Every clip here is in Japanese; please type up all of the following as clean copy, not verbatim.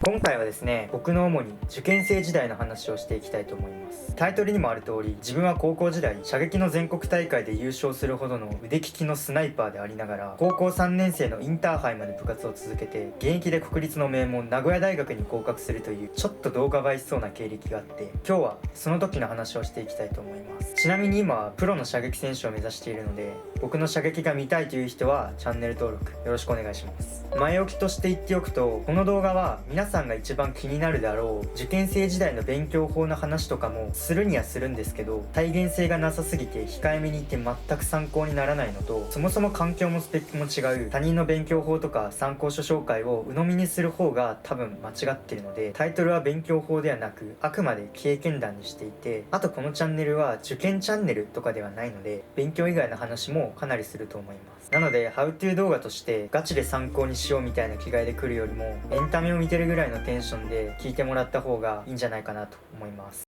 今回はですね、僕の主に受験生時代の話をしていきたいと思います。タイトルにもある通り、自分は高校時代射撃の全国大会で優勝するほどの腕利きのスナイパーでありながら、高校3年生のインターハイまで部活を続けて、現役で国立の名門名古屋大学に合格するというちょっと動画映えしそうな経歴があって、今日はその時の話をしていきたいと思います。ちなみに今はプロの射撃選手を目指しているので、僕の射撃が見たいという人はチャンネル登録よろしくお願いします。前置きとして言っておくと、この動画は皆さんが一番気になるであろう受験生時代の勉強法の話とかもするにはするんですけど、体現性がなさすぎて控えめに言って全く参考にならないのと、そもそも環境もスペックも違う他人の勉強法とか参考書紹介を鵜呑みにする方が多分間違ってるので、タイトルは勉強法ではなくあくまで経験談にしていて、あとこのチャンネルは受験チャンネルとかではないので、勉強以外の話もかなりすると思います。なのでハウトゥー動画としてガチで参考にしようみたいな気概で来るよりも、エンタメを見てるぐらいのテンションで聞いてもらった方がいいんじゃないかなと思います。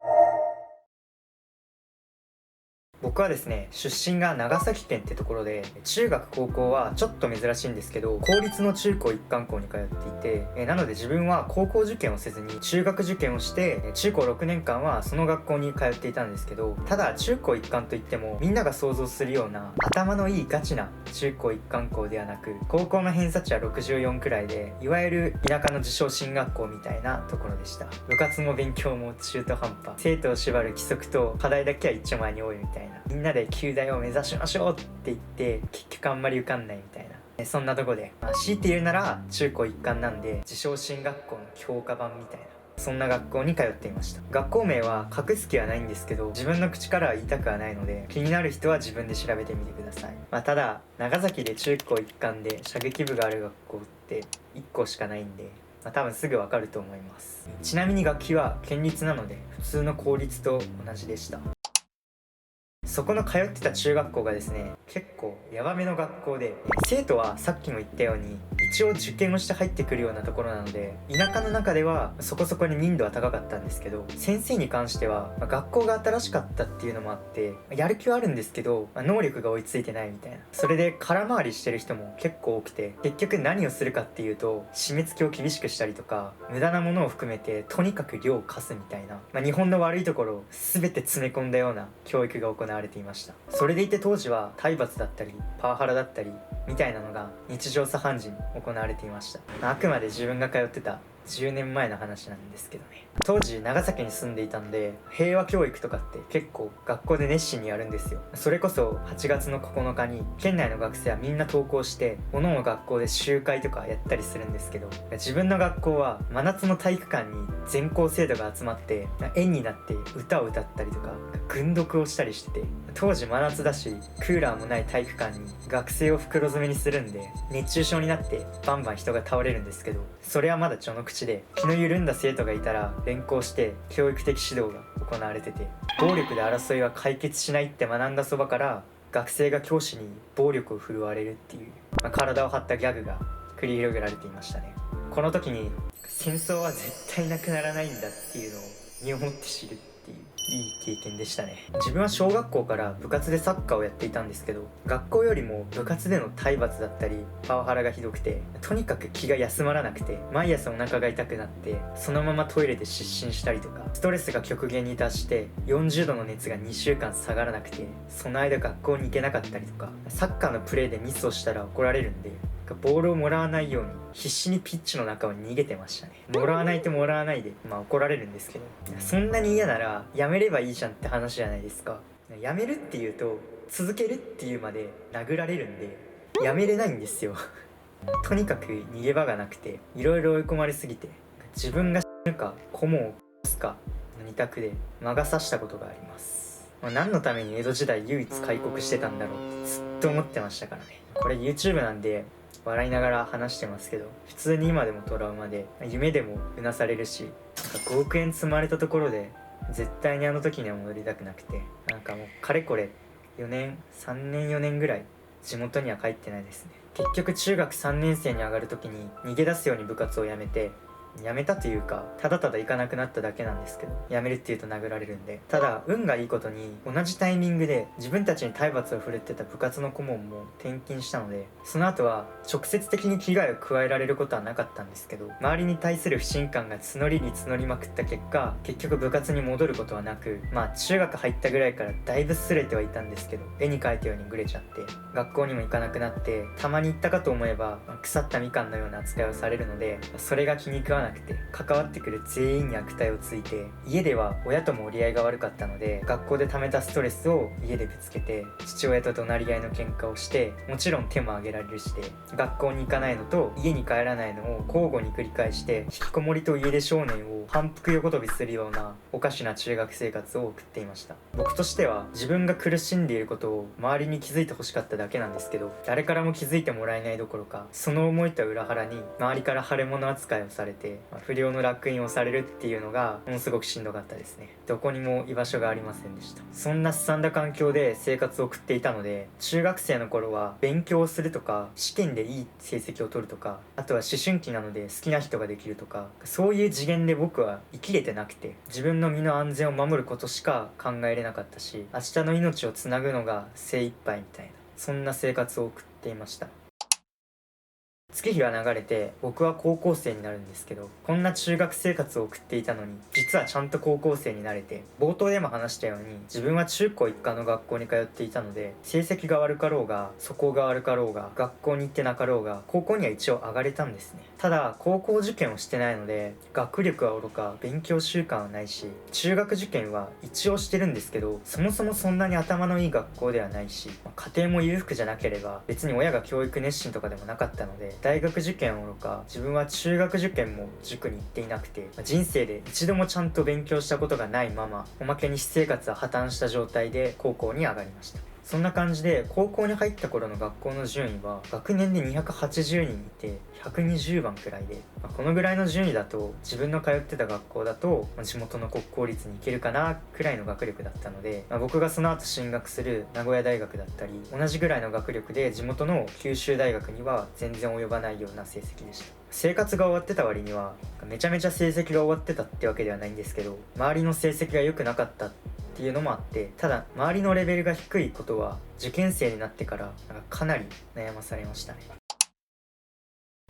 僕はですね、出身が長崎県ってところで、中学高校はちょっと珍しいんですけど公立の中高一貫校に通っていて、なので自分は高校受験をせずに中学受験をして、中高6年間はその学校に通っていたんですけど、ただ中高一貫といってもみんなが想像するような頭のいいガチな中高一貫校ではなく、高校の偏差値は64くらいで、いわゆる田舎の自称進学校みたいなところでした。部活も勉強も中途半端、生徒を縛る規則と課題だけは一丁前に多いみたいな、みんなで旧大を目指しましょうって言って結局あんまり受かんないみたいな、そんなとこで、強いて言うなら中高一貫なんで自称進学校の強化版みたいな、そんな学校に通っていました。学校名は隠す気はないんですけど、自分の口からは言いたくはないので、気になる人は自分で調べてみてください。ただ長崎で中高一貫で射撃部がある学校って1校しかないんで、多分すぐわかると思います。ちなみに学費は県立なので普通の公立と同じでした。そこの通ってた中学校がですね、結構ヤバめの学校で、生徒はさっきも言ったように一応受験をして入ってくるようなところなので、田舎の中ではそこそこに民度は高かったんですけど、先生に関しては学校が新しかったっていうのもあってやる気はあるんですけど、能力が追いついてないみたいな、それで空回りしてる人も結構多くて、結局何をするかっていうと、締め付けを厳しくしたりとか無駄なものを含めてとにかく量を課すみたいな、日本の悪いところを全て詰め込んだような教育が行われていました。それでいて当時は体罰だったりパワハラだったりみたいなのが日常茶飯事に行われていました。あくまで自分が通ってた10年前の話なんですけどね。当時長崎に住んでいたんで、平和教育とかって結構学校で熱心にやるんですよ。それこそ8月の9日に県内の学生はみんな登校して各々学校で集会とかやったりするんですけど、自分の学校は真夏の体育館に全校生徒が集まって円になって歌を歌ったりとか軍読をしたりしてて、当時真夏だしクーラーもない体育館に学生を袋詰めにするんで、熱中症になってバンバン人が倒れるんですけど、それはまだ序の口で、気の緩んだ生徒がいたら連行して教育的指導が行われてて、暴力で争いは解決しないって学んだそばから学生が教師に暴力を振るわれるっていう、体を張ったギャグが繰り広げられていましたね。この時に戦争は絶対なくならないんだっていうのを身をもって知るっていういい経験でしたね。自分は小学校から部活でサッカーをやっていたんですけど、学校よりも部活での体罰だったりパワハラがひどくて、とにかく気が休まらなくて、毎朝お腹が痛くなってそのままトイレで失神したりとか、ストレスが極限に達して40度の熱が2週間下がらなくて、その間学校に行けなかったりとか、サッカーのプレーでミスをしたら怒られるんでボールをもらわないように必死にピッチの中を逃げてましたね。もらわないともらわないで怒られるんですけど、そんなに嫌ならやめればいいじゃんって話じゃないですか。やめるっていうと続けるっていうまで殴られるんでやめれないんですよとにかく逃げ場がなくて、いろいろ追い込まれすぎて自分が死ぬか顧問を殺すかの2択で魔が差したことがあります。何のために江戸時代唯一開国してたんだろうってずっと思ってましたからね。これ YouTube なんで笑いながら話してますけど、普通に今でもトラウマで、夢でもうなされるし、5億円積まれたところで絶対にあの時には戻りたくなくて、もうかれこれ3年4年ぐらい地元には帰ってないですね。結局中学3年生に上がる時に逃げ出すように部活を辞めて、辞めたというか、ただただ行かなくなっただけなんですけど、辞めるっていうと殴られるんで。ただ運がいいことに同じタイミングで自分たちに体罰を振るってた部活の顧問も転勤したので、その後は直接的に危害を加えられることはなかったんですけど、周りに対する不信感が募りに募りまくった結果、結局部活に戻ることはなく、中学入ったぐらいからだいぶ擦れてはいたんですけど、絵に描いたようにグレちゃって学校にも行かなくなって、たまに行ったかと思えば腐ったみかんのような扱いをされるので、それが気に食わなくて関わってくる全員に悪態をついて、家では親とも折り合いが悪かったので、学校で溜めたストレスを家でぶつけて父親と怒鳴り合いの喧嘩をして、もちろん手も挙げられるしで、学校に行かないのと家に帰らないのを交互に繰り返して、引きこもりと家出少年を反復横跳びするようなおかしな中学生活を送っていました。僕としては自分が苦しんでいることを周りに気づいてほしかっただけなんですけど、誰からも気づいてもらえないどころか、その思いとは裏腹に周りから腫れ物扱いをされて、不良の烙印をされるっていうのがものすごくしんどかったですね。どこにも居場所がありませんでした。そんなすさんだ環境で生活を送っていたので、中学生の頃は勉強をするとか、試験でいい成績を取るとか、あとは思春期なので好きな人ができるとか、そういう次元で僕は生きれてなくて、自分の身の安全を守ることしか考えれなかったし、明日の命をつなぐのが精一杯みたいな、そんな生活を送っていました。月日が流れて僕は高校生になるんですけど、こんな中学生活を送っていたのに実はちゃんと高校生になれて、冒頭でも話したように自分は中高一貫の学校に通っていたので、成績が悪かろうが素行が悪かろうが学校に行ってなかろうが高校には一応上がれたんですね。ただ高校受験をしてないので、学力はおろか勉強習慣はないし、中学受験は一応してるんですけど、そもそもそんなに頭のいい学校ではないし、家庭も裕福じゃなければ別に親が教育熱心とかでもなかったので、大学受験おろか自分は中学受験も塾に行っていなくて、人生で一度もちゃんと勉強したことがないまま、おまけに私生活は破綻した状態で高校に上がりました。そんな感じで高校に入った頃の学校の順位は学年で280人いて120番くらいで、このぐらいの順位だと自分の通ってた学校だと地元の国公立に行けるかなくらいの学力だったので、僕がその後進学する名古屋大学だったり同じぐらいの学力で地元の九州大学には全然及ばないような成績でした。生活が終わってた割にはめちゃめちゃ成績が終わってたってわけではないんですけど、周りの成績が良くなかったっていうのもあって、ただ周りのレベルが低いことは受験生になってからかなり悩まされましたね。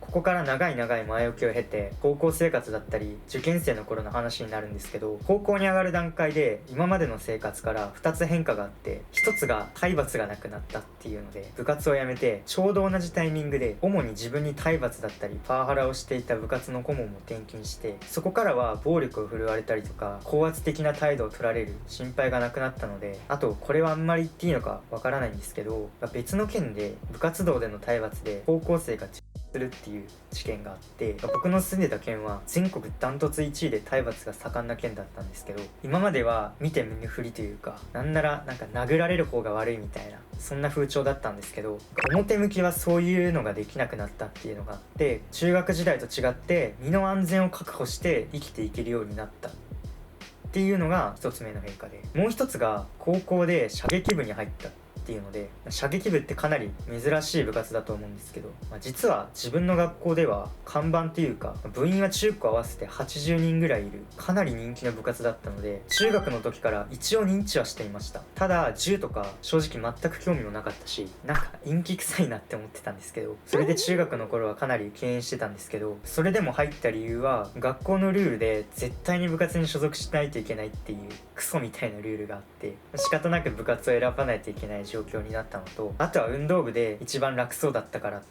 ここから長い前置きを経て高校生活だったり受験生の頃の話になるんですけど、高校に上がる段階で今までの生活から2つ変化があって、1つが体罰がなくなったっていうので部活を辞めて、ちょうど同じタイミングで主に自分に体罰だったりパワハラをしていた部活の顧問も転勤して、そこからは暴力を振るわれたりとか高圧的な態度を取られる心配がなくなったので、あとこれはあんまり言っていいのかわからないんですけど、別の県で部活動での体罰で高校生がするっていう事件があって、僕の住んでた県は全国ダントツ1位で体罰が盛んな県だったんですけど、今までは見て見ぬふりというか、なんなら殴られる方が悪いみたいな、そんな風潮だったんですけど、表向きはそういうのができなくなったっていうのがあって、中学時代と違って身の安全を確保して生きていけるようになったっていうのが一つ目の変化で、もう一つが高校で射撃部に入ったっていうので、射撃部ってかなり珍しい部活だと思うんですけど、実は自分の学校では看板っていうか部員は中高合わせて80人ぐらいいるかなり人気の部活だったので、中学の時から一応認知はしていました。ただ銃とか正直全く興味もなかったし、陰気臭いなって思ってたんですけど、それで中学の頃はかなり敬遠してたんですけど、それでも入った理由は学校のルールで絶対に部活に所属しないといけないっていうクソみたいなルールがあって、仕方なく部活を選ばないといけない状況になったのと、あとは運動部で一番楽そうだったからっ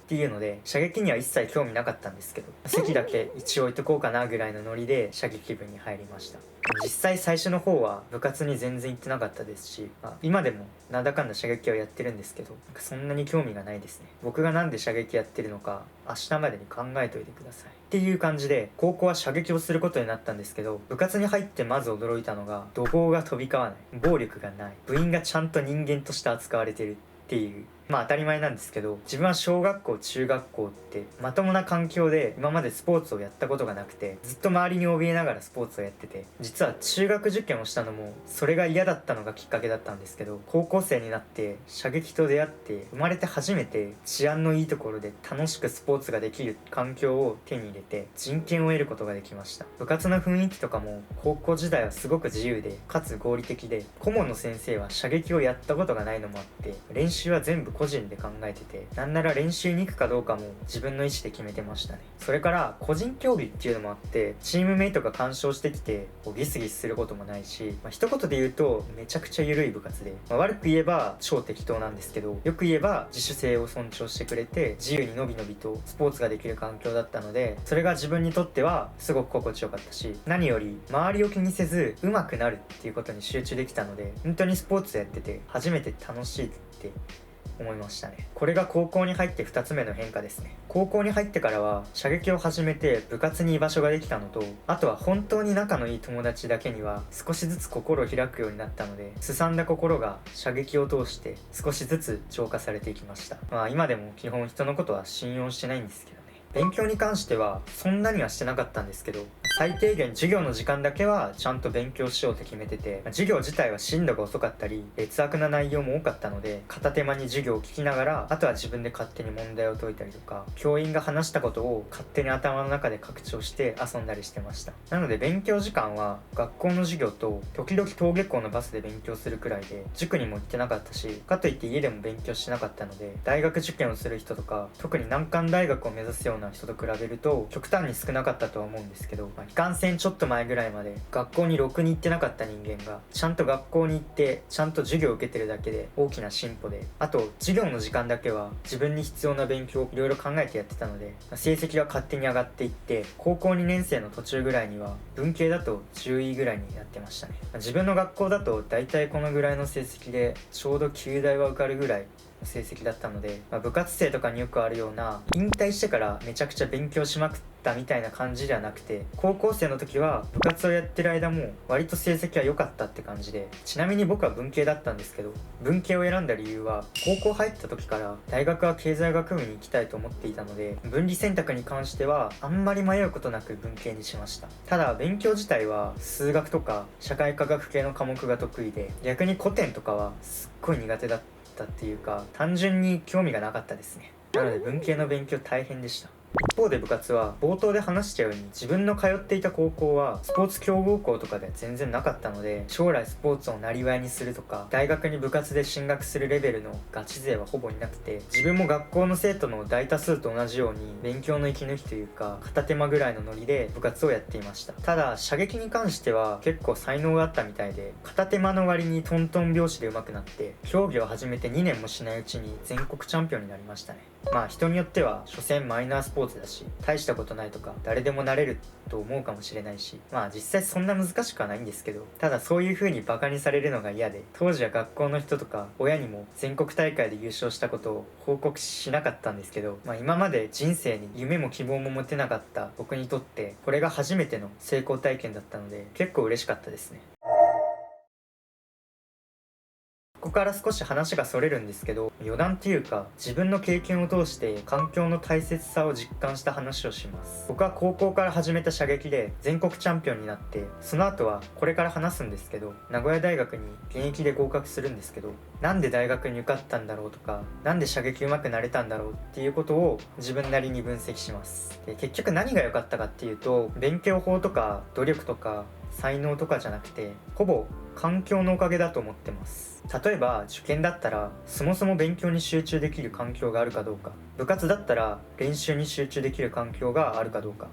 ていうので射撃には一切興味なかったんですけど、席だけ一応置いとこうかなぐらいのノリで射撃部に入りました。実際最初の方は部活に全然行ってなかったですし、今でもなんだかんだ射撃をやってるんですけど、そんなに興味がないですね。僕がなんで射撃やってるのか明日までに考えておいてくださいっていう感じで、高校は射撃をすることになったんですけど、部活に入ってまず驚いたのが怒号が飛び交わない、暴力がない、部員がちゃんと人間として扱われてるっていう当たり前なんですけど、自分は小学校中学校ってまともな環境で今までスポーツをやったことがなくて、ずっと周りに怯えながらスポーツをやってて、実は中学受験をしたのもそれが嫌だったのがきっかけだったんですけど、高校生になって射撃と出会って、生まれて初めて治安のいいところで楽しくスポーツができる環境を手に入れて、人権を得ることができました。部活の雰囲気とかも高校時代はすごく自由でかつ合理的で、顧問の先生は射撃をやったことがないのもあって、練習は全部個人で考えてて、なんなら練習に行くかどうかも自分の意思で決めてましたね。それから個人競技っていうのもあって、チームメイトが干渉してきてギスギスすることもないし、一言で言うとめちゃくちゃ緩い部活で、悪く言えば超適当なんですけど、よく言えば自主性を尊重してくれて、自由にのびのびとスポーツができる環境だったので、それが自分にとってはすごく心地よかったし、何より周りを気にせず上手くなるっていうことに集中できたので、本当にスポーツやってて初めて楽しいって思いましたね。これが高校に入って2つ目の変化ですね。高校に入ってからは射撃を始めて部活に居場所ができたのと、あとは本当に仲のいい友達だけには少しずつ心を開くようになったので、すさんだ心が射撃を通して少しずつ浄化されていきました。今でも基本人のことは信用してないんですけどね。勉強に関してはそんなにはしてなかったんですけど、最低限授業の時間だけはちゃんと勉強しようと決めてて、授業自体は進度が遅かったり劣悪な内容も多かったので、片手間に授業を聞きながら、あとは自分で勝手に問題を解いたりとか、教員が話したことを勝手に頭の中で拡張して遊んだりしてました。なので勉強時間は学校の授業と時々登下校のバスで勉強するくらいで、塾にも行ってなかったし、かといって家でも勉強してなかったので、大学受験をする人とか特に難関大学を目指すような人と比べると極端に少なかったとは思うんですけど、いかんせんちょっと前ぐらいまで学校にろくに行ってなかった人間がちゃんと学校に行ってちゃんと授業を受けてるだけで大きな進歩で、あと授業の時間だけは自分に必要な勉強をいろいろ考えてやってたので、成績が勝手に上がっていって、高校2年生の途中ぐらいには文系だと10位ぐらいになってましたね。自分の学校だとだいたいこのぐらいの成績でちょうど9大は受かるぐらい成績だったので、部活生とかによくあるような引退してからめちゃくちゃ勉強しまくったみたいな感じではなくて、高校生の時は部活をやってる間も割と成績は良かったって感じで、ちなみに僕は文系だったんですけど、文系を選んだ理由は高校入った時から大学は経済学部に行きたいと思っていたので、分離選択に関してはあんまり迷うことなく文系にしました。ただ勉強自体は数学とか社会科学系の科目が得意で、逆に古典とかはすっごい苦手だったっていうか、単純に興味がなかったですね。なので文系の勉強大変でした。一方で部活は冒頭で話したように、自分の通っていた高校はスポーツ強豪校とかでは全然なかったので、将来スポーツをなりわいにするとか大学に部活で進学するレベルのガチ勢はほぼいなくて、自分も学校の生徒の大多数と同じように勉強の息抜きというか片手間ぐらいのノリで部活をやっていました。ただ射撃に関しては結構才能があったみたいで、片手間の割にトントン拍子で上手くなって、競技を始めて2年もしないうちに全国チャンピオンになりましたね。人によっては所詮マイナースポーツだし大したことないとか誰でもなれると思うかもしれないし、実際そんな難しくはないんですけど、ただそういう風にバカにされるのが嫌で、当時は学校の人とか親にも全国大会で優勝したことを報告しなかったんですけど、今まで人生に夢も希望も持てなかった僕にとってこれが初めての成功体験だったので、結構嬉しかったですね。ここから少し話がそれるんですけど、余談っていうか自分の経験を通して環境の大切さを実感した話をします。僕は高校から始めた射撃で全国チャンピオンになって、その後はこれから話すんですけど名古屋大学に現役で合格するんですけど、なんで大学に受かったんだろうとか、なんで射撃上手くなれたんだろうっていうことを自分なりに分析します。で、結局何が良かったかっていうと、勉強法とか努力とか才能とかじゃなくて、ほぼ環境のおかげだと思ってます。例えば受験だったらそもそも勉強に集中できる環境があるかどうか、部活だったら練習に集中できる環境があるかどうか、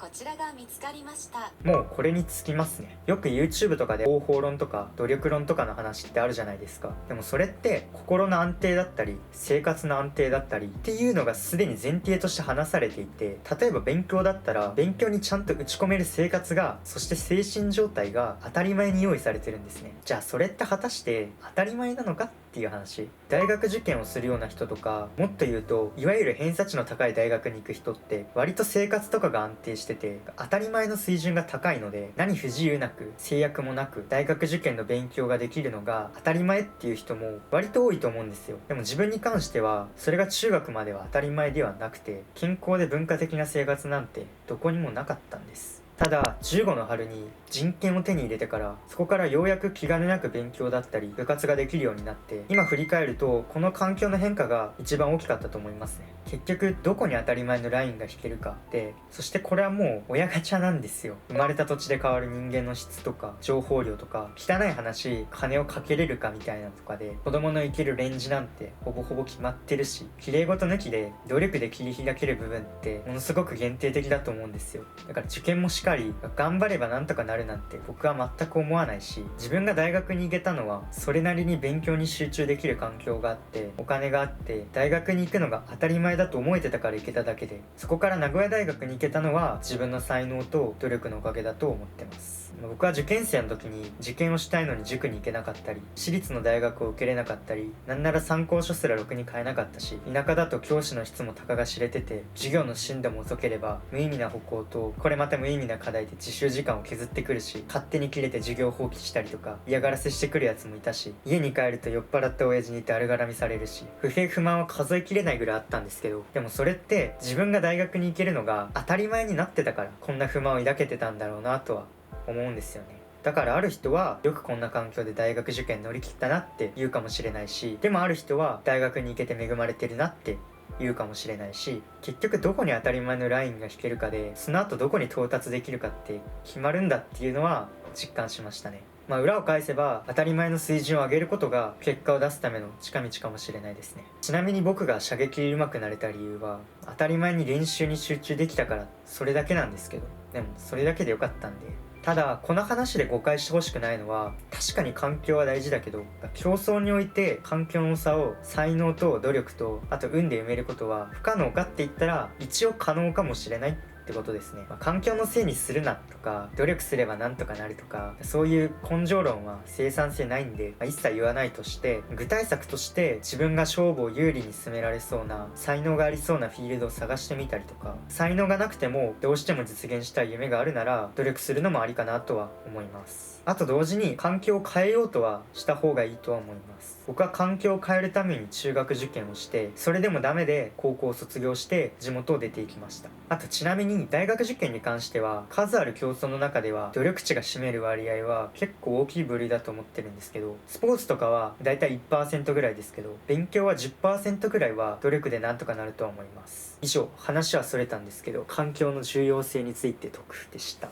こちらが見つかりました。もうこれにつきますね。よく YouTube とかで方法論とか努力論とかの話ってあるじゃないですか。でもそれって心の安定だったり生活の安定だったりっていうのがすでに前提として話されていて、例えば勉強だったら勉強にちゃんと打ち込める生活が、そして精神状態が当たり前に用意されてるんですね。じゃあそれって果たして当たり前なのかってっていう話。大学受験をするような人とか、もっと言うといわゆる偏差値の高い大学に行く人って割と生活とかが安定してて当たり前の水準が高いので、何不自由なく制約もなく大学受験の勉強ができるのが当たり前っていう人も割と多いと思うんですよ。でも自分に関してはそれが中学までは当たり前ではなくて、健康で文化的な生活なんてどこにもなかったんです。ただ15の春に人権を手に入れてから、そこからようやく気兼ねなく勉強だったり部活ができるようになって、今振り返るとこの環境の変化が一番大きかったと思いますね。結局どこに当たり前のラインが引けるかで、そしてこれはもう親ガチャなんですよ。生まれた土地で変わる人間の質とか情報量とか、汚い話金をかけれるかみたいなとかで子供の生きるレンジなんてほぼほぼ決まってるし、綺麗事抜きで努力で切り開ける部分ってものすごく限定的だと思うんですよ。だから受験もしっかり頑張ればなんとかなるなんて僕は全く思わないし、自分が大学に行けたのはそれなりに勉強に集中できる環境があってお金があって大学に行くのが当たり前だと思えてたから行けただけで、そこから名古屋大学に行けたのは自分の才能と努力のおかげだと思ってます。僕は受験生の時に受験をしたいのに塾に行けなかったり、私立の大学を受けれなかったり、なんなら参考書すらろくに買えなかったし、田舎だと教師の質もたかが知れてて授業の進度も遅ければ無意味な歩行とこれまた無意味な課題で自習時間を削ってくるし、勝手に切れて授業放棄したりとか嫌がらせしてくるやつもいたし、家に帰ると酔っ払った親父にだるがらみされるし、不平不満は数えきれないぐらいあったんですけど、でもそれって自分が大学に行けるのが当たり前になってたからこんな不満を抱けてたんだろうなとは思うんですよね。だからある人はよくこんな環境で大学受験乗り切ったなって言うかもしれないし、でもある人は大学に行けて恵まれてるなって言うかもしれないし、結局どこに当たり前のラインが引けるかでその後どこに到達できるかって決まるんだっていうのは実感しましたね。裏を返せば当たり前の水準を上げることが結果を出すための近道かもしれないですね。ちなみに僕が射撃上手くなれた理由は当たり前に練習に集中できたからそれだけなんですけど、でもそれだけでよかったんで。ただこの話で誤解してほしくないのは、確かに環境は大事だけど競争において環境の差を才能と努力とあと運で埋めることは不可能かって言ったら一応可能かもしれないってことですね。環境のせいにするなとか努力すればなんとかなるとかそういう根性論は生産性ないんで、一切言わないとして、具体策として自分が勝負を有利に進められそうな才能がありそうなフィールドを探してみたりとか、才能がなくてもどうしても実現したい夢があるなら努力するのもありかなとは思います。あと同時に環境を変えようとはした方がいいとは思います。僕は環境を変えるために中学受験をして、それでもダメで高校を卒業して地元を出ていきました。あとちなみに大学受験に関しては数ある競争の中では努力値が占める割合は結構大きい部類だと思ってるんですけど、スポーツとかはだいたい 1% ぐらいですけど、勉強は 10% ぐらいは努力でなんとかなるとは思います。以上、話はそれたんですけど環境の重要性についてトークでした。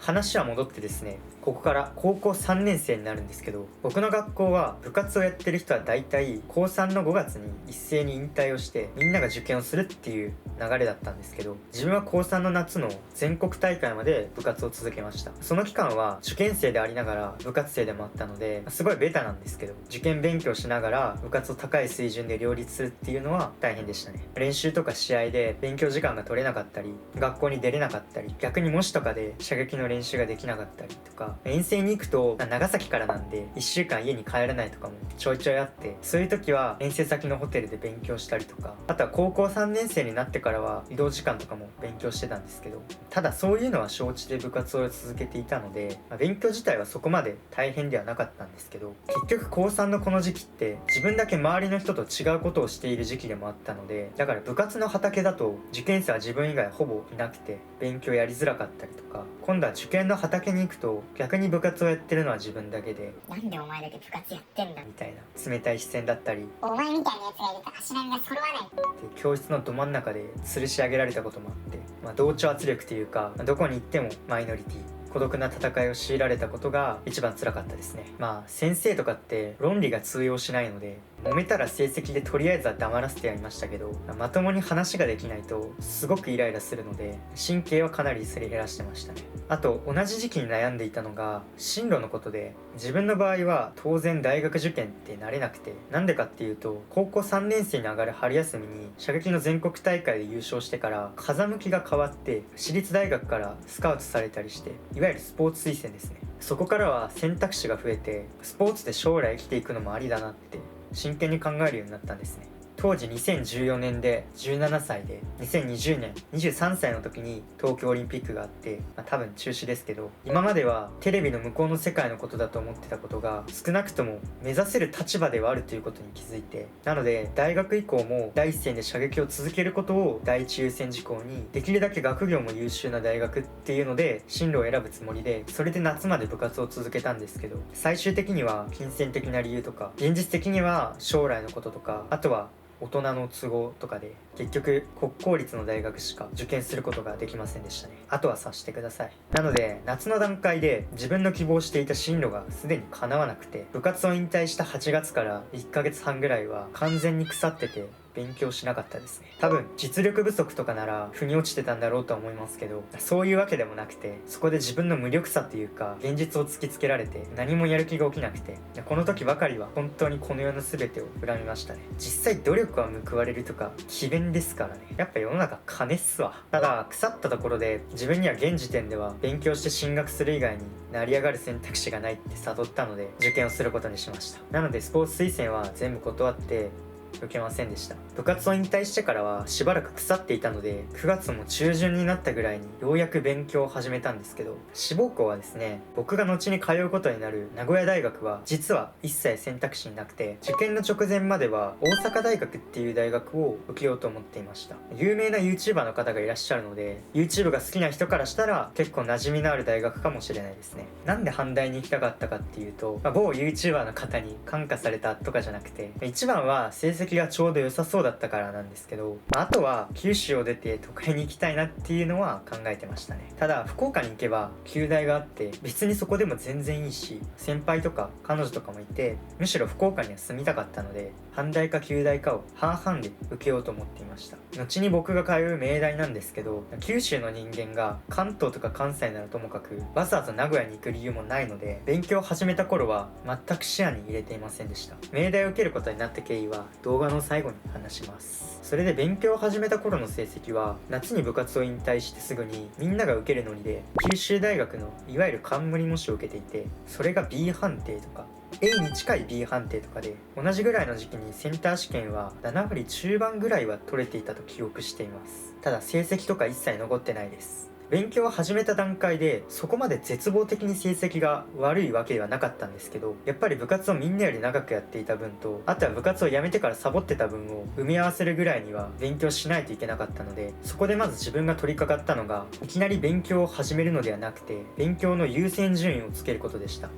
話は戻ってですね、ここから高校3年生になるんですけど、僕の学校は部活をやってる人は大体高3の5月に一斉に引退をしてみんなが受験をするっていう流れだったんですけど、自分は高3の夏の全国大会まで部活を続けました。その期間は受験生でありながら部活生でもあったので、すごいベタなんですけど、受験勉強しながら部活を高い水準で両立するっていうのは大変でしたね。練習とか試合で勉強時間が取れなかったり、学校に出れなかったり、逆に模試とかで射撃の練習ができなかったりとか、遠征に行くと長崎からなんで1週間家に帰れないとかもちょいちょいあって、そういう時は遠征先のホテルで勉強したりとか、あとは高校3年生になってからは移動時間とかも勉強してたんですけど、ただそういうのは承知で部活を続けていたので、勉強自体はそこまで大変ではなかったんですけど、結局高3のこの時期って自分だけ周りの人と違うことをしている時期でもあったので、だから部活の畑だと受験生は自分以外ほぼいなくて勉強やりづらかったりとか、今度は受験の畑に行くと逆に部活をやってるのは自分だけで、なんでお前だけ部活やってんだみたいな冷たい視線だったり、お前みたいなやつがいると足並みが揃わないで教室のど真ん中で吊るし上げられたこともあって、同調圧力というか、どこに行ってもマイノリティ、孤独な戦いを強いられたことが一番辛かったですね。先生とかって論理が通用しないので、揉めたら成績でとりあえずは黙らせてやりましたけど、まともに話ができないとすごくイライラするので神経はかなりすり減らしてましたね。あと同じ時期に悩んでいたのが進路のことで、自分の場合は当然大学受験ってなれなくて、なんでかっていうと高校3年生に上がる春休みに射撃の全国大会で優勝してから風向きが変わって私立大学からスカウトされたりして、いわゆるスポーツ推薦ですね。そこからは選択肢が増えて、スポーツで将来生きていくのもありだなって真剣に考えるようになったんですね。当時2014年で17歳で、2020年23歳の時に東京オリンピックがあって、多分中止ですけど、今まではテレビの向こうの世界のことだと思ってたことが少なくとも目指せる立場ではあるということに気づいて、なので大学以降も第一線で射撃を続けることを第一優先事項に、できるだけ学業も優秀な大学っていうので進路を選ぶつもりで、それで夏まで部活を続けたんですけど、最終的には金銭的な理由とか現実的には将来のこととか、あとは大人の都合とかで結局国公立の大学しか受験することができませんでしたね。あとは察してください。なので夏の段階で自分の希望していた進路がすでに叶わなくて、部活を引退した8月から1ヶ月半ぐらいは完全に腐ってて勉強しなかったですね。多分実力不足とかなら腑に落ちてたんだろうとは思いますけど、そういうわけでもなくて、そこで自分の無力さというか現実を突きつけられて何もやる気が起きなくて、この時ばかりは本当にこの世の全てを恨みましたね。実際努力は報われるとか詭弁ですからね。やっぱ世の中金っすわ。ただ腐ったところで自分には現時点では勉強して進学する以外に成り上がる選択肢がないって悟ったので受験をすることにしました。なのでスポーツ推薦は全部断って受けませんでした。部活を引退してからはしばらく腐っていたので、9月も中旬になったぐらいにようやく勉強を始めたんですけど、志望校はですね、僕が後に通うことになる名古屋大学は実は一切選択肢になくて、受験の直前までは大阪大学っていう大学を受けようと思っていました。有名な YouTuber の方がいらっしゃるので、 YouTube が好きな人からしたら結構馴染みのある大学かもしれないですね。なんで阪大に行きたかったかっていうと、某 YouTuber の方に感化されたとかじゃなくて、一番は成績がちょうど良さそうだったからなんですけど、あとは九州を出て都会に行きたいなっていうのは考えてましたね。ただ福岡に行けば旧大があって別にそこでも全然いいし、先輩とか彼女とかもいて、むしろ福岡には住みたかったので阪大か旧大かを半々で受けようと思っていました。後に僕が通う明大なんですけど、九州の人間が関東とか関西ならともかくわざわざ名古屋に行く理由もないので、勉強を始めた頃は全く視野に入れていませんでした。明大を受けることになった経緯は動画の最後に話します。それで勉強を始めた頃の成績は、夏に部活を引退してすぐにみんなが受けるノリで九州大学のいわゆる冠模試を受けていて、それが B 判定とかA に近い B 判定とかで、同じぐらいの時期にセンター試験は7割中盤ぐらいは取れていたと記憶しています。ただ成績とか一切残ってないです。勉強を始めた段階でそこまで絶望的に成績が悪いわけではなかったんですけど、やっぱり部活をみんなより長くやっていた分と、あとは部活を辞めてからサボってた分を埋め合わせるぐらいには勉強しないといけなかったので、そこでまず自分が取り掛かったのが、いきなり勉強を始めるのではなくて勉強の優先順位をつけることでした。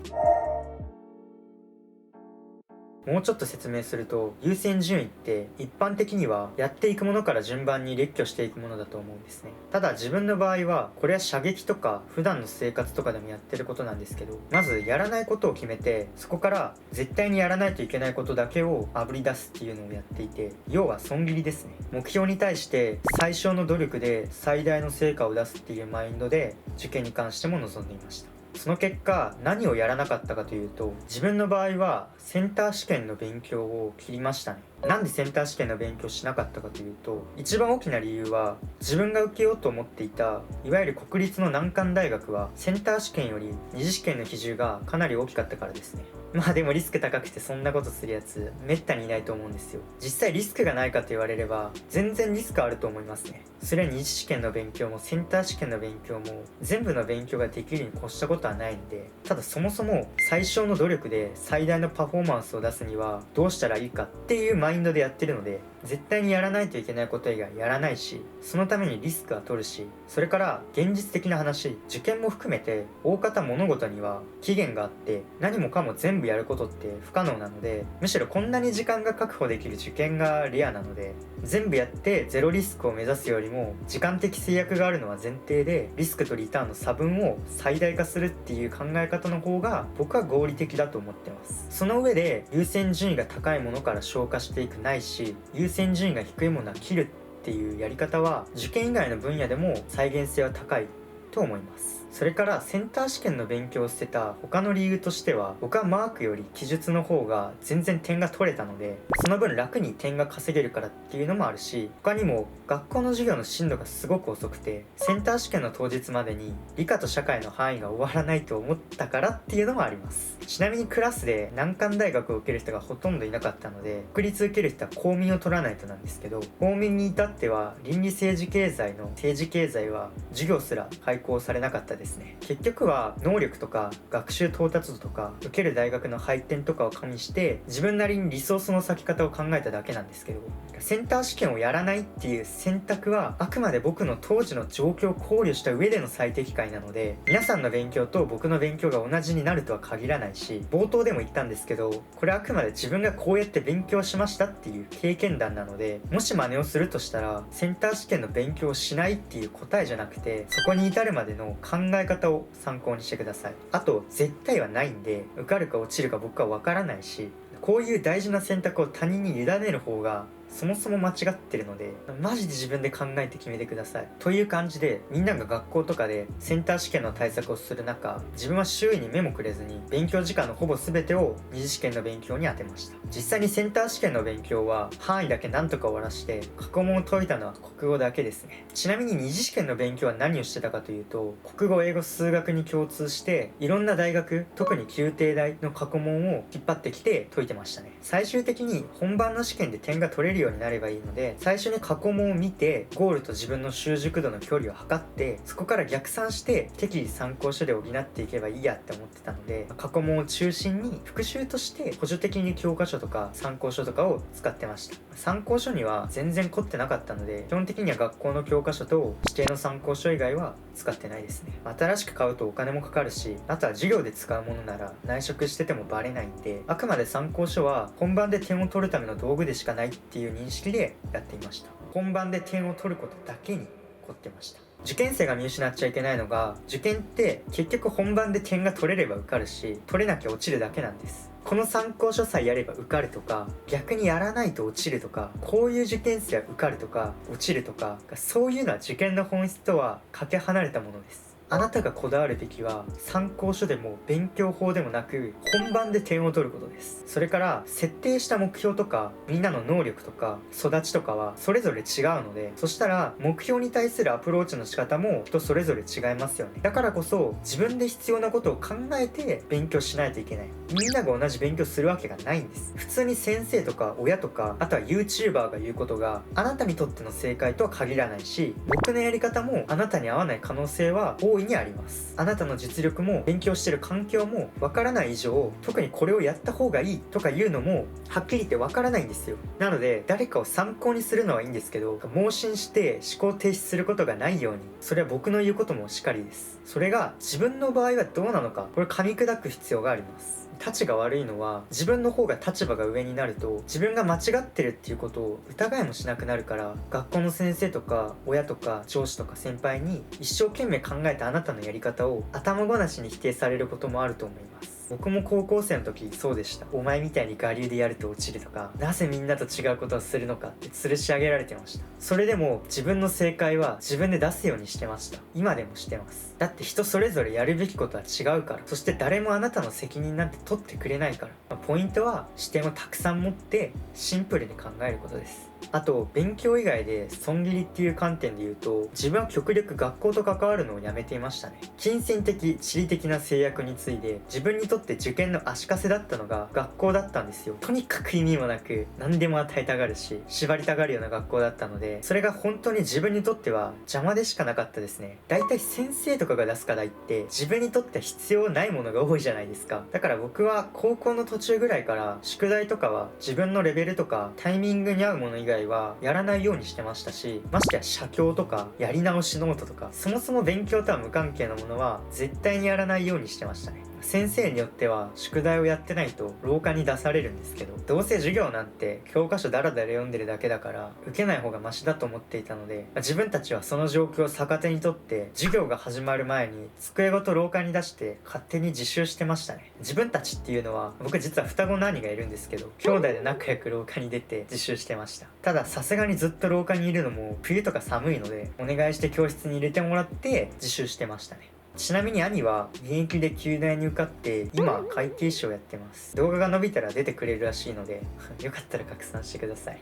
もうちょっと説明すると、優先順位って一般的にはやっていくものから順番に列挙していくものだと思うんですね。ただ自分の場合はこれは射撃とか普段の生活とかでもやってることなんですけど、まずやらないことを決めて、そこから絶対にやらないといけないことだけをあぶり出すっていうのをやっていて、要は損切りですね。目標に対して最小の努力で最大の成果を出すっていうマインドで受験に関しても臨んでいました。その結果何をやらなかったかというと、自分の場合はセンター試験の勉強を切りましたね。なんでセンター試験の勉強しなかったかというと、一番大きな理由は自分が受けようと思っていたいわゆる国立の難関大学はセンター試験より二次試験の比重がかなり大きかったからですね。まあでもリスク高くてそんなことするやつめったにいないと思うんですよ。実際リスクがないかと言われれば全然リスクあると思いますね。それは二次試験の勉強もセンター試験の勉強も全部の勉強ができるに越したことはないんで、ただそもそも最小の努力で最大のパフォーマンスを出すにはどうしたらいいかっていうマインドでやってるので、絶対にやらないといけないこと以外やらないし、そのためにリスクは取るし、それから現実的な話、受験も含めて大方物事には期限があって、何もかも全部やることって不可能なので、むしろこんなに時間が確保できる受験がレアなので、全部やってゼロリスクを目指すよりも時間的制約があるのは前提で、リスクとリターンの差分を最大化するっていう考え方の方が僕は合理的だと思ってます。その上で優先順位が高いものから消化していくないし、優先順位が低いものは切るっていうやり方は受験以外の分野でも再現性は高いと思います。それからセンター試験の勉強を捨てた他の理由としては、僕はマークより記述の方が全然点が取れたので、その分楽に点が稼げるからっていうのもあるし、他にも学校の授業の進度がすごく遅くて、センター試験の当日までに理科と社会の範囲が終わらないと思ったからっていうのもあります。ちなみにクラスで難関大学を受ける人がほとんどいなかったので、国立受ける人は公民を取らないとなんですけど、公民に至っては倫理政治経済の政治経済は授業すら開講されなかったですね。結局は能力とか学習到達度とか受ける大学の配点とかを加味して自分なりにリソースの割き方を考えただけなんですけど、センター試験をやらないっていう選択はあくまで僕の当時の状況を考慮した上での最適解なので、皆さんの勉強と僕の勉強が同じになるとは限らないし、冒頭でも言ったんですけど、これはあくまで自分がこうやって勉強しましたっていう経験談なので、もし真似をするとしたらセンター試験の勉強をしないっていう答えじゃなくて、そこに至るまでの考え方を参考にしてください。あと絶対はないんで、受かるか落ちるか僕は分からないし、こういう大事な選択を他人に委ねる方がそもそも間違ってるので、マジで自分で考えて決めてください。という感じで、みんなが学校とかでセンター試験の対策をする中、自分は周囲に目もくれずに勉強時間のほぼ全てを二次試験の勉強に当てました。実際にセンター試験の勉強は範囲だけなんとか終わらして過去問を解いたのは国語だけですね。ちなみに二次試験の勉強は何をしてたかというと、国語、英語、数学に共通していろんな大学、特に宮廷大の過去問を引っ張ってきて解いてましたね。最終的に本番の試験で点が取れるようになればいいので、最初に過去問を見てゴールと自分の習熟度の距離を測って、そこから逆算して適宜参考書で補っていけばいいやって思ってたので、過去問を中心に復習として補助的に教科書とか参考書とかを使ってました。参考書には全然凝ってなかったので、基本的には学校の教科書と指定の参考書以外は使ってないですね。新しく買うとお金もかかるし、あとは授業で使うものなら内職しててもバレないんで、あくまで参考書は本番で点を取るための道具でしかないっていう認識でやっていました。本番で点を取ることだけに凝ってました。受験生が見失っちゃいけないのが、受験って結局本番で点が取れれば受かるし、取れなきゃ落ちるだけなんです。この参考書さえやれば受かるとか、逆にやらないと落ちるとか、こういう受験生は受かるとか落ちるとか、そういうのは受験の本質とはかけ離れたものです。あなたがこだわるべきは参考書でも勉強法でもなく、本番で点を取ることです。それから設定した目標とかみんなの能力とか育ちとかはそれぞれ違うので、そしたら目標に対するアプローチの仕方も人それぞれ違いますよね。だからこそ自分で必要なことを考えて勉強しないといけない。みんなが同じ勉強するわけがないんです。普通に先生とか親とか、あとは YouTuber が言うことがあなたにとっての正解とは限らないし、僕のやり方もあなたに合わない可能性は大いにあります。あなたの実力も勉強してる環境もわからない以上、特にこれをやった方がいいとか言うのもはっきり言ってわからないんですよ。なので誰かを参考にするのはいいんですけど、盲信して思考停止することがないように、それは僕の言うこともしかりです。それが自分の場合はどうなのか、これ噛み砕く必要があります。たちが悪いのは、自分の方が立場が上になると自分が間違ってるっていうことを疑いもしなくなるから、学校の先生とか親とか上司とか先輩に一生懸命考えたあなたのやり方を頭ごなしに否定されることもあると思います。僕も高校生の時そうでした。お前みたいに我流でやると落ちるとか、なぜみんなと違うことをするのかって吊るし上げられてました。それでも自分の正解は自分で出すようにしてました。今でもしてます。だって人それぞれやるべきことは違うから。そして誰もあなたの責任なんて取ってくれないから。ポイントは視点をたくさん持ってシンプルに考えることです。あと勉強以外で損切りっていう観点で言うと、自分は極力学校と関わるのをやめていましたね。金銭的地理的な制約について自分にとって受験の足かせだったのが学校だったんですよ。とにかく意味もなく何でも与えたがるし縛りたがるような学校だったので、それが本当に自分にとっては邪魔でしかなかったですね。だいたい先生とかが出す課題って自分にとっては必要ないものが多いじゃないですか。だから僕は高校の途中ぐらいから宿題とかは自分のレベルとかタイミングに合うもの以外外はやらないようにしてましたし、ましてや写経とかやり直しノートとか、そもそも勉強とは無関係なものは絶対にやらないようにしてましたね。先生によっては宿題をやってないと廊下に出されるんですけど、どうせ授業なんて教科書ダラダラ読んでるだけだから受けない方がマシだと思っていたので、自分たちはその状況を逆手にとって授業が始まる前に机ごと廊下に出して勝手に自習してましたね。自分たちっていうのは、僕実は双子の兄がいるんですけど、兄弟で仲良く廊下に出て自習してました。たださすがにずっと廊下にいるのも冬とか寒いので、お願いして教室に入れてもらって自習してましたね。ちなみに兄は現役で九大に受かって今会計士をやってます。動画が伸びたら出てくれるらしいのでよかったら拡散してください。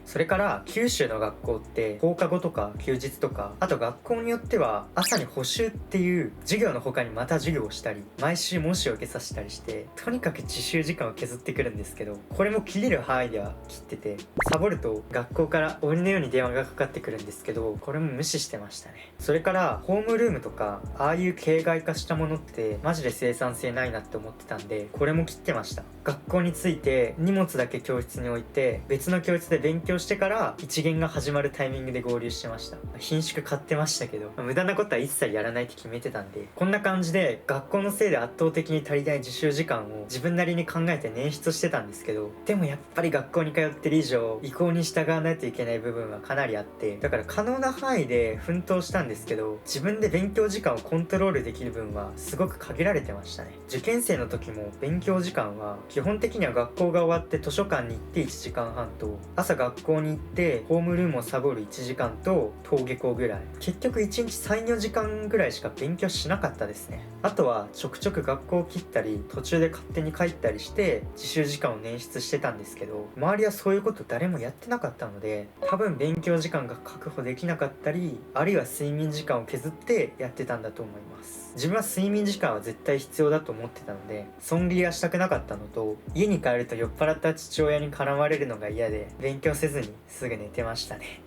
それから九州の学校って放課後とか休日とか、あと学校によっては朝に補習っていう授業の他にまた授業をしたり、毎週模試を受けさせたりして、とにかく自習時間を削ってくるんですけど、これも切れる範囲では切ってて、サボると学校から鬼のように電話がかかってくるんですけど、これも無視してましたね。それからホームルームとかああいう形骸化したものってマジで生産性ないなって思ってたんで、これも切ってました。学校に着いて荷物だけ教室に置いて、別の教室で勉強してから一限が始まるタイミングで合流してました。品種買ってましたけど、無駄なことは一切やらないって決めてたんで、こんな感じで学校のせいで圧倒的に足りない自習時間を自分なりに考えて捻出してたんですけど、でもやっぱり学校に通ってる以上意向に従わないといけない部分はかなりあって、だから可能な範囲で奮闘したんですけど、自分で勉強時間をコントロールできる分はすごく限られてましたね。受験生の時も勉強時間は基本的には学校が終わって図書館に行って1時間半と、朝学校に行ってホームルームをサボる1時間と登下校ぐらい、結局1日 3,4 時間ぐらいしか勉強しなかったですね。あとはちょくちょく学校を切ったり途中で勝手に帰ったりして自習時間を捻出してたんですけど、周りはそういうこと誰もやってなかったので、多分勉強時間が確保できなかったり、あるいは睡眠時間を削ってやってたんだと思います。自分は睡眠時間は絶対必要だと思ってたので、損切りはしたくなかったのと、家に帰ると酔っ払った父親に絡まれるのが嫌で勉強せずにすぐ寝てましたね。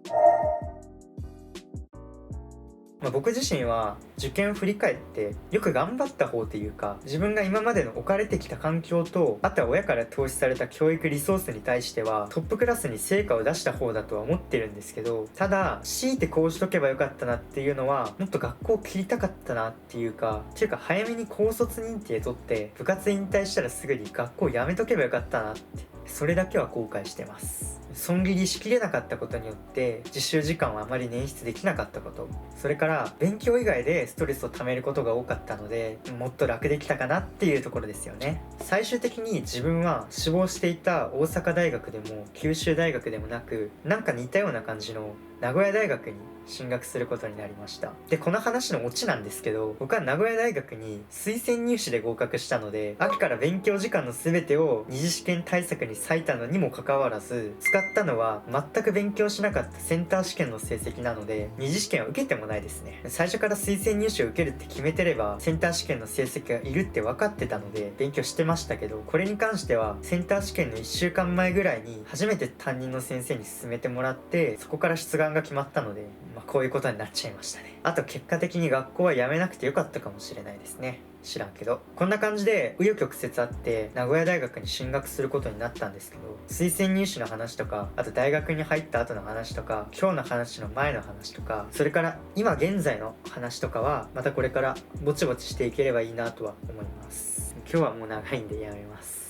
僕自身は受験を振り返ってよく頑張った方というか、自分が今までの置かれてきた環境と、あとは親から投資された教育リソースに対してはトップクラスに成果を出した方だとは思ってるんですけど、ただ強いてこうしとけばよかったなっていうのは、もっと学校を切りたかったなっていうか早めに高卒認定取って部活引退したらすぐに学校辞めとけばよかったなって、それだけは後悔してます。損切りしきれなかったことによって自習時間をあまり捻出できなかったこと、それから勉強以外でストレスを溜めることが多かったので、もっと楽できたかなっていうところですよね。最終的に自分は志望していた大阪大学でも九州大学でもなく、なんか似たような感じの名古屋大学に進学することになりました。で、この話のオチなんですけど、僕は名古屋大学に推薦入試で合格したので、秋から勉強時間の全てを二次試験対策に割いたのにもかかわらず、使ったのは全く勉強しなかったセンター試験の成績なので、二次試験は受けてもないですね。最初から推薦入試を受けるって決めてればセンター試験の成績がいるって分かってたので勉強してましたけど、これに関してはセンター試験の1週間前ぐらいに初めて担任の先生に勧めてもらって、そこから出願が決まったので、こういうことになっちゃいましたね。あと結果的に学校は辞めなくてよかったかもしれないですね。知らんけど。こんな感じで紆余曲折あって名古屋大学に進学することになったんですけど、推薦入試の話とか、あと大学に入った後の話とか、今日の話の前の話とか、それから今現在の話とかはまたこれからぼちぼちしていければいいなとは思います。今日はもう長いんでやめます。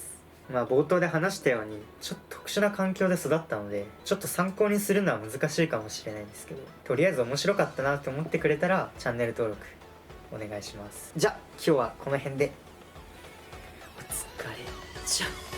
冒頭で話したようにちょっと特殊な環境で育ったので、ちょっと参考にするのは難しいかもしれないんですけど、とりあえず面白かったなと思ってくれたらチャンネル登録お願いします。じゃあ今日はこの辺で、お疲れじゃん。